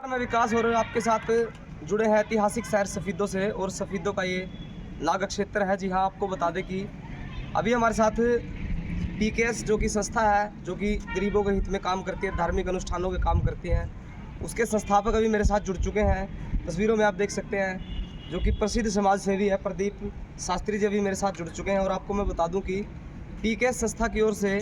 में विकास और आपके साथ जुड़े हैं ऐतिहासिक शहर सफीदों से, और सफीदों का ये नाग क्षेत्र है। जी हाँ, आपको बता दें कि अभी हमारे साथ पीकेएस जो कि संस्था है, जो कि गरीबों के हित में काम करती है, धार्मिक अनुष्ठानों के काम करती हैं, उसके संस्थापक अभी मेरे साथ जुड़ चुके हैं। तस्वीरों में आप देख सकते हैं, जो कि प्रसिद्ध समाज सेवी है प्रदीप शास्त्री जी अभी मेरे साथ जुड़ चुके हैं। और आपको मैं बता दूं कि पीकेएस संस्था की ओर से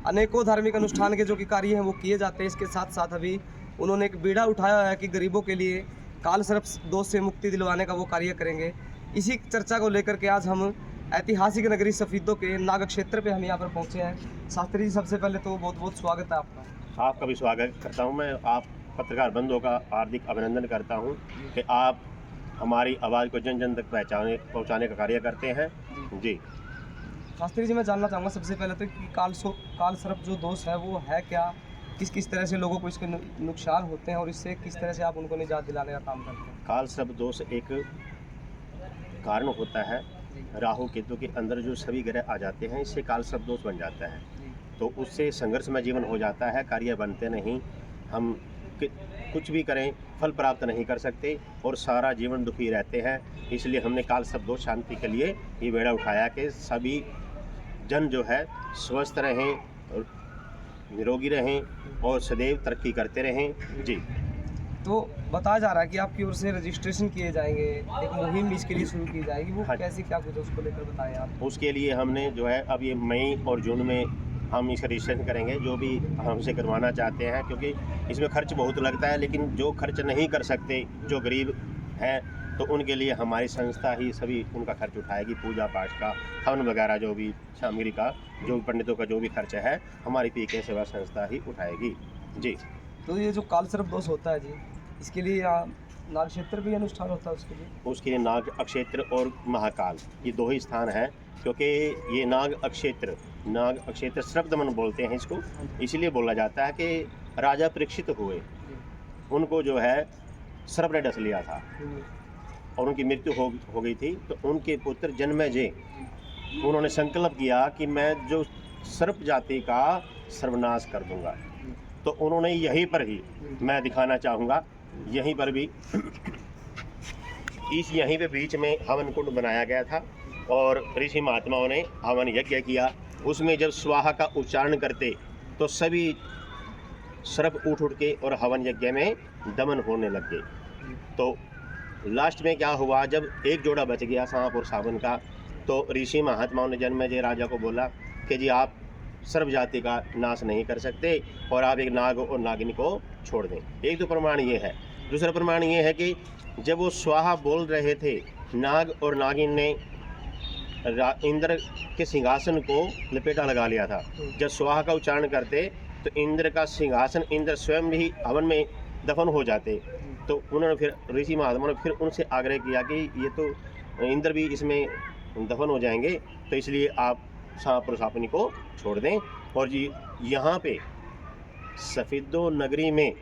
अनेकों धार्मिक अनुष्ठान के जो कि कार्य हैं वो किए जाते हैं। इसके साथ साथ अभी उन्होंने एक बीड़ा उठाया है कि गरीबों के लिए काल सर्प दोष से मुक्ति दिलवाने का वो कार्य करेंगे। इसी चर्चा को लेकर के आज हम ऐतिहासिक नगरी सफीदों के नाग क्षेत्र पे हम यहाँ पर पहुँचे हैं। शास्त्री जी, सबसे पहले तो बहुत बहुत स्वागत है आपका। आपका भी स्वागत करता हूँ मैं। आप पत्रकार बंधुओं का हार्दिक अभिनंदन करता हूँ कि आप हमारी आवाज़ को जन जन तक पहुँचाने का कार्य करते हैं। जी शास्त्री जी, मैं जानना चाहूँगा सबसे पहले तो कि काल सर्प जो दोष है वो है क्या, किस तरह से लोगों को इसके नुकसान होते हैं और इससे किस तरह से आप उनको निजात दिलाने का काम करते हैं। काल सर्प दोष एक कारण होता है। राहु केतु के अंदर जो सभी ग्रह आ जाते हैं, इससे काल सर्प दोष बन जाता है। तो उससे संघर्षमय जीवन हो जाता है, कार्य बनते नहीं, हम कुछ भी करें फल प्राप्त नहीं कर सकते और सारा जीवन दुखी रहते हैं। इसलिए हमने काल सर्प दोष शांति के लिए ये बेड़ा उठाया कि सभी जन जो है स्वस्थ रहें और निरोगी रहें और सदैव तरक्की करते रहें। जी, तो बताया जा रहा है कि आपकी ओर से रजिस्ट्रेशन किए जाएंगे, एक मुहिम इसके लिए शुरू की जाएगी, वो कैसी क्या कुछ है उसको लेकर बताएं आप। उसके लिए हमने जो है अब ये मई और जून में हम इसका रजिस्ट्रेशन करेंगे, जो भी हमसे करवाना चाहते हैं, क्योंकि इसमें खर्च बहुत लगता है। लेकिन जो खर्च नहीं कर सकते, जो गरीब हैं, तो उनके लिए हमारी संस्था ही सभी उनका खर्च उठाएगी। पूजा पाठ का, हवन वगैरह जो भी सामग्री का, जो भी पंडितों का जो भी खर्च है, हमारी पीके सेवा संस्था ही उठाएगी। जी, तो ये जो काल सर्प दोष होता है जी, इसके लिए नाग क्षेत्र भी अनुष्ठान होता है उसके लिए नाग अक्षेत्र और महाकाल ये दो ही स्थान हैं। क्योंकि ये नाग अक्षेत्र सर्पदमन बोलते हैं इसको, इसलिए बोला जाता है कि राजा परीक्षित हुए, उनको जो है सर्प ने डस लिया था और उनकी मृत्यु हो गई थी। तो उनके पुत्र जन्मेजय, उन्होंने संकल्प किया कि मैं जो सर्प जाति का सर्वनाश कर दूंगा। तो उन्होंने यहीं पर ही, मैं दिखाना चाहूँगा, यहीं पर भी यहीं पे बीच में हवन कुंड बनाया गया था और ऋषि महात्माओं ने हवन यज्ञ किया। उसमें जब स्वाहा का उच्चारण करते तो सभी सर्प उठ के और हवन यज्ञ में दमन होने लग गए। तो लास्ट में क्या हुआ, जब एक जोड़ा बच गया सांप और सावन का, तो ऋषि महात्माओं ने जन्मेजय राजा को बोला कि जी आप सर्प जाति का नाश नहीं कर सकते और आप एक नाग और नागिनी को छोड़ दें। एक तो प्रमाण ये है। दूसरा प्रमाण ये है कि जब वो स्वाहा बोल रहे थे, नाग और नागिन ने इंद्र के सिंहासन को लपेटा लगा लिया था। जब स्वाहा का उच्चारण करते तो इंद्र का सिंहासन, इंद्र स्वयं भी हवन में दफन हो जाते। तो उन्होंने फिर ऋषि महात्मा ने फिर उनसे आग्रह किया कि ये तो इंद्र भी इसमें दफन हो जाएंगे, तो इसलिए आप सांप और सापनी को छोड़ दें। और जी यहाँ पे सफीदों नगरी में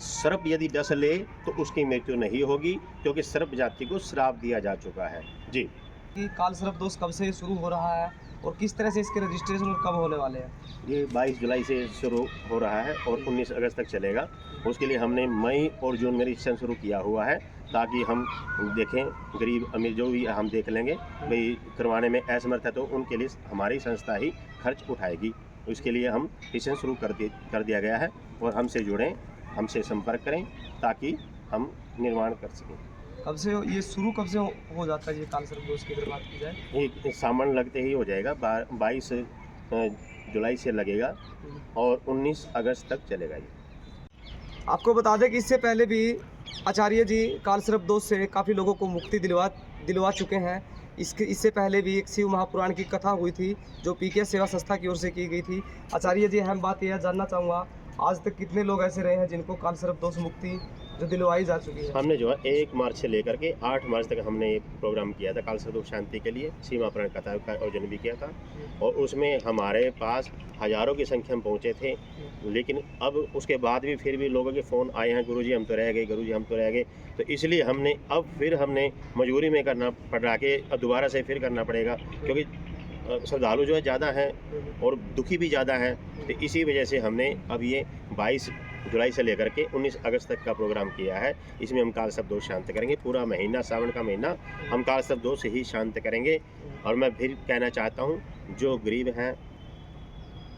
सर्प यदि डस ले तो उसकी मृत्यु नहीं होगी, क्योंकि सर्प जाति को श्राप दिया जा चुका है। जी, काल सर्प दोष कब से शुरू हो रहा है और किस तरह से इसके रजिस्ट्रेशन कब होने वाले हैं? ये 22 जुलाई से शुरू हो रहा है और 19 अगस्त तक चलेगा। उसके लिए हमने मई और जून में रजिस्ट्रेशन शुरू किया हुआ है, ताकि हम देखें गरीब अमीर जो भी हम देख लेंगे, भाई करवाने में असमर्थ है तो उनके लिए हमारी संस्था ही खर्च उठाएगी। इसके लिए हम रजिस्ट्रेशन शुरू कर दिया गया है और हमसे जुड़ें, हमसे संपर्क करें ताकि हम निर्माण कर सकें। कब से ये शुरू कब से हो जाता है ये काल सर्प दोष की अगर बात की जाए? एक सामान लगते ही हो जाएगा। 22 जुलाई से लगेगा और 19 अगस्त तक चलेगा ये। आपको बता दें कि इससे पहले भी आचार्य जी काल सर्प दोष से काफ़ी लोगों को मुक्ति दिलवा चुके हैं। इससे पहले भी एक शिव महापुराण की कथा हुई थी जो पीके सेवा संस्था की ओर से की गई थी। आचार्य जी, अहम बात यह जानना चाहूँगा, आज तक कितने लोग ऐसे रहे हैं जिनको काल सर्प दोष मुक्ति जो दिलवाई जा चुकी है? हमने जो है 1 मार्च से लेकर के 8 मार्च तक हमने ये प्रोग्राम किया था काल सर्प दोष शांति के लिए। शिव महापुराण कथा का आयोजन भी किया था और उसमें हमारे पास हज़ारों की संख्या में पहुँचे थे। लेकिन अब उसके बाद भी फिर भी लोगों के फ़ोन आए हैं, गुरुजी हम तो रह गए, गुरुजी हम तो रह गए। तो इसलिए हमने मजबूरी में करना पड़ रहा कि अब दोबारा से फिर करना पड़ेगा, क्योंकि श्रद्धालु जो है ज़्यादा हैं और दुखी भी ज़्यादा हैं। तो इसी वजह से हमने अब ये 22 जुलाई से लेकर के 19 अगस्त तक का प्रोग्राम किया है। इसमें हम काल शब्द दोष शांत करेंगे। पूरा महीना, सावन का महीना हम काल शब्द दोष ही शांत करेंगे। और मैं फिर कहना चाहता हूँ, जो गरीब हैं,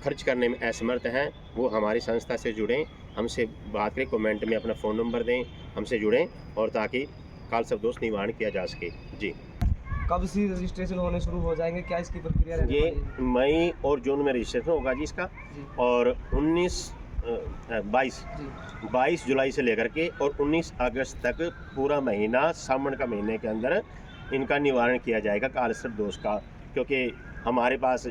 खर्च करने में असमर्थ हैं, वो हमारी संस्था से जुड़ें, हमसे बात करें, कमेंट में अपना फ़ोन नंबर दें, हमसे जुड़ें, और ताकि काल शब्द दोष निवारण किया जा सके। जी, कब से रजिस्ट्रेशन होने शुरू हो जाएंगे, क्या इसकी प्रक्रिया रहने ये वाली है? मई और जून में रजिस्ट्रेशन होगा जी इसका। जी। और 22 जुलाई से लेकर के और 19 अगस्त तक पूरा महीना, सावन का महीने के अंदर इनका निवारण किया जाएगा काल शब्द दोष का। क्योंकि हमारे पास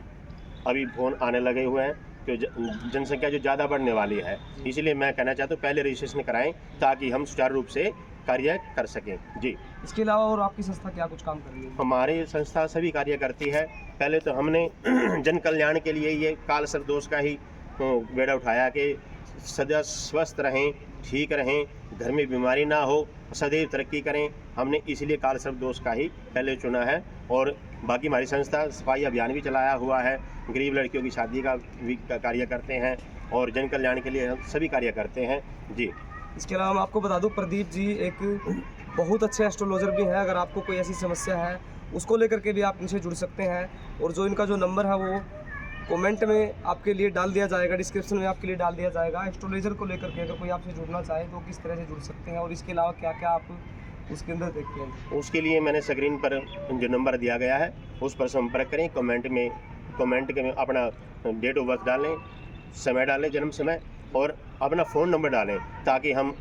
अभी फ़ोन आने लगे हुए हैं, तो जनसंख्या जो ज़्यादा बढ़ने वाली है, इसलिए मैं कहना चाहता हूँ पहले रजिस्ट्रेशन कराएं ताकि हम सुचारू रूप से कार्य कर सकें। जी, इसके अलावा और आपकी संस्था क्या कुछ काम कर रही है? हमारी संस्था सभी कार्य करती है। पहले तो हमने जन कल्याण के लिए ये काल शब्द दोष का ही बेड़ा उठाया कि सदा स्वस्थ रहें, ठीक रहें, घर में बीमारी ना हो, सदैव तरक्की करें। हमने इसलिए काल शब्द दोष का ही पहले चुना है। और बाकी हमारी संस्था सफाई अभियान भी चलाया हुआ है, गरीब लड़कियों की शादी का भी कार्य करते हैं, और जन कल्याण के लिए हम सभी कार्य करते हैं। जी, इसके अलावा मैं आपको बता दूं, प्रदीप जी एक बहुत अच्छे एस्ट्रोलॉजर भी हैं। अगर आपको कोई ऐसी समस्या है, उसको लेकर के भी आप इनसे जुड़ सकते हैं। और जो इनका जो नंबर है वो कमेंट में आपके लिए डाल दिया जाएगा, डिस्क्रिप्शन में आपके लिए डाल दिया जाएगा। एस्ट्रोलॉजर को लेकर के अगर कोई आपसे जुड़ना चाहे तो किस तरह से जुड़ सकते हैं, और इसके अलावा क्या क्या आप उसके अंदर देखते हैं? उसके लिए मैंने स्क्रीन पर जो नंबर दिया गया है उस पर संपर्क करें। कमेंट के में अपना डेट ऑफ बर्थ डालें, समय डालें, जन्म समय, और अपना फ़ोन नंबर डालें ताकि हम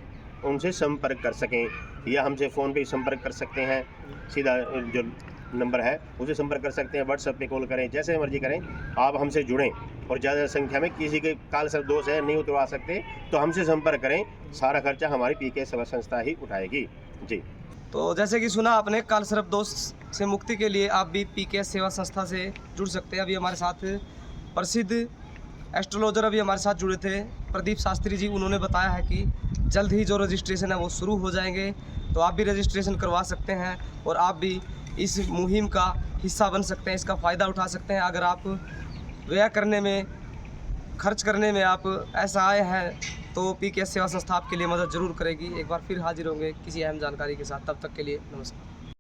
उनसे संपर्क कर सकें। या हमसे फ़ोन पे संपर्क कर सकते हैं, सीधा जो नंबर है उसे संपर्क कर सकते हैं, व्हाट्सएप पे कॉल करें, जैसे मर्जी करें, आप हमसे जुड़ें। और ज़्यादा संख्या में किसी के काल शब्द दोष है, नहीं उतरवा सकते, तो हमसे संपर्क करें। सारा खर्चा हमारी पीके सेवा संस्था ही उठाएगी। जी, तो जैसे कि सुना आपने, काल सर्प दोष से मुक्ति के लिए आप भी पीके सेवा संस्था से जुड़ सकते हैं। अभी हमारे साथ प्रसिद्ध एस्ट्रोलॉजर अभी हमारे साथ जुड़े थे, प्रदीप शास्त्री जी। उन्होंने बताया है कि जल्द ही जो रजिस्ट्रेशन है वो शुरू हो जाएंगे, तो आप भी रजिस्ट्रेशन करवा सकते हैं और आप भी इस मुहिम का हिस्सा बन सकते हैं, इसका फ़ायदा उठा सकते हैं। अगर आप व्यय करने में, खर्च करने में आप ऐसा आए हैं तो पीके सेवा संस्था आपके लिए मदद ज़रूर करेगी। एक बार फिर हाजिर होंगे किसी अहम जानकारी के साथ, तब तक के लिए नमस्कार।